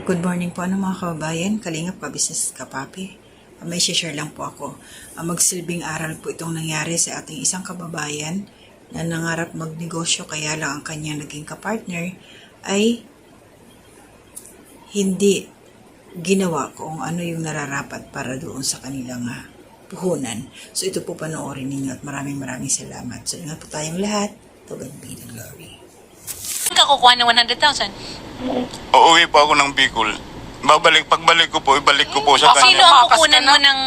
Good morning po mga kababayan, Kalingap Kabisnes Kapapi. May share lang po ako. Magsilbing aral po itong nangyari sa ating isang kababayan na nangarap magnegosyo kaya lang ang kanyang naging kapartner ay hindi ginawa kung ano yung nararapat para doon sa kanilang puhunan. So ito po panoorin ninyo at maraming salamat. So ingat po tayong lahat. To God be the glory. Ka kukuha ng 100,000. Uuwi po ako ng Bicol. Pagbalik ko po, ibalik ko po sa Sino kanya. ang kukunan mo ng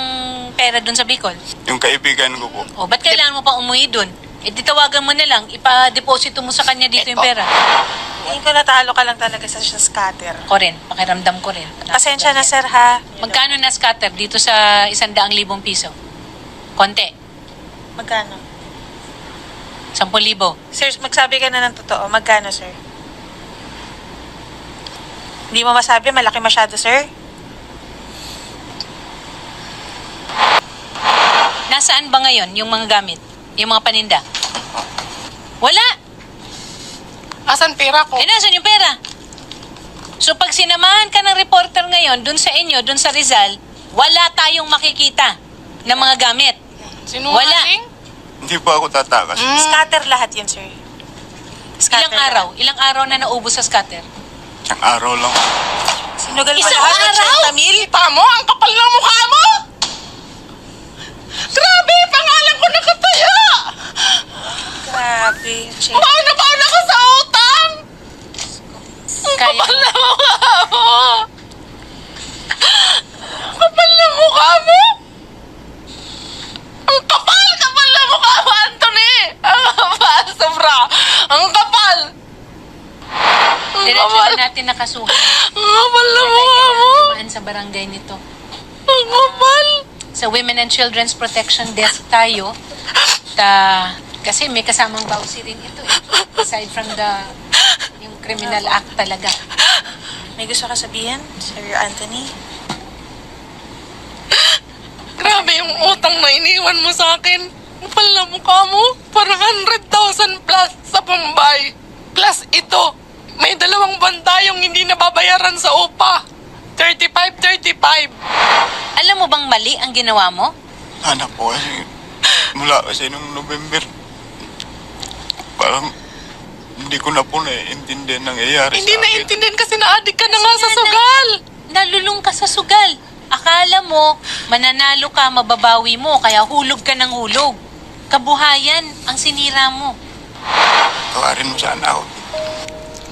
pera dun sa Bicol? Yung kaibigan ko po. O, ba't kailangan mo pa umuwi dun? E di tawagan mo na lang, ipa-deposito mo sa kanya dito yung pera. Tingin ko natalo ka lang talaga sa scatter. Ko rin, pakiramdam ko rin. Pasensya na, sir, ha? Magkano na scatter dito sa 100,000 piso? Konti. Magkano? 10,000. Sir, magsabi ka na ng totoo. Magkano, sir? Hindi mo masabi, malaki masyado, sir? Nasaan ba ngayon yung mga gamit? Yung mga paninda? Wala! Asan pera ko? Eh, nasan yung pera? So, pag sinamahan ka ng reporter ngayon, dun sa inyo, dun sa Rizal, wala tayong makikita ng mga gamit. Sinungaling? Hindi po ako tatakas. Scatter lahat yan, sir. Scatter Ilang araw? Ilang araw na naubos sa scatter? Isang araw lang. Sinugal mo Isang lahat, araw? 80 mil? Kita mo? Ang kapal ng mukha mo! Grabe! Pangalan ko nakataya! Grabe, Che. Baon na ako sa utang! Ang Kaya kapal ng mukha mo! Kapal ng mukha mo! Ang kapal! Kapal ng mukha mo, Anthony! Ang kapal! Sobra! Ang kapal! Ang Diretso kapal! na natin nakasuhan. Ang kapal ng mukha mo! Tumaan sa barangay nito. Ang kapal! Sa Women and Children's Protection Desk tayo. Kasi may kasamang bawsi rin ito eh. Aside from yung criminal act talaga. May gusto ka sabihin, Sir Anthony? Grabe yung utang na iniwan mo sa akin. Kapal na mukha mo. Parang 100,000 plus sa Bombay. Plus ito, may 2 buwan tayong hindi nababayaran sa upa. 35. Alam mo bang mali ang ginawa mo? Anak po kasi mula kasi nung November, parang hindi ko na po naiintindihan nangyayari Hindi sa akin. naiintindihan kasi na-addict ka na nga sa sugal. Nalulung ka sa sugal. Akala mo, mananalo ka, mababawi mo, kaya hulog ka ng hulog. Kabuhayan ang sinira mo. Tawarin mo sana ako.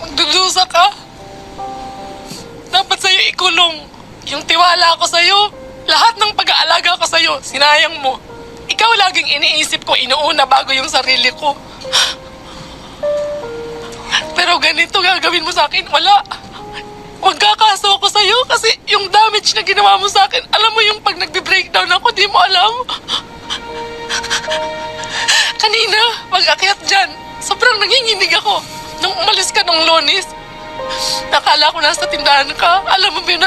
Magdudusa ka. Dapat sa'yo ikulong. Yung tiwala ko sa'yo, lahat ng pag-aalaga ko sa'yo, sinayang mo. Ikaw laging iniisip ko, inuuna bago yung sarili ko. Pero ganito gagawin mo sa akin, wala. Magkakaso ako sa'yo kasi yung damage na ginawa mo sa akin, alam mo yung pag nagbe-breakdown ako, di mo alam. Kanina, pag-akyat dyan, sobrang nanginginig ako. Nung umalis ka ng Lunes, nakala ko nasa tindahan ka. Alam mo ba yung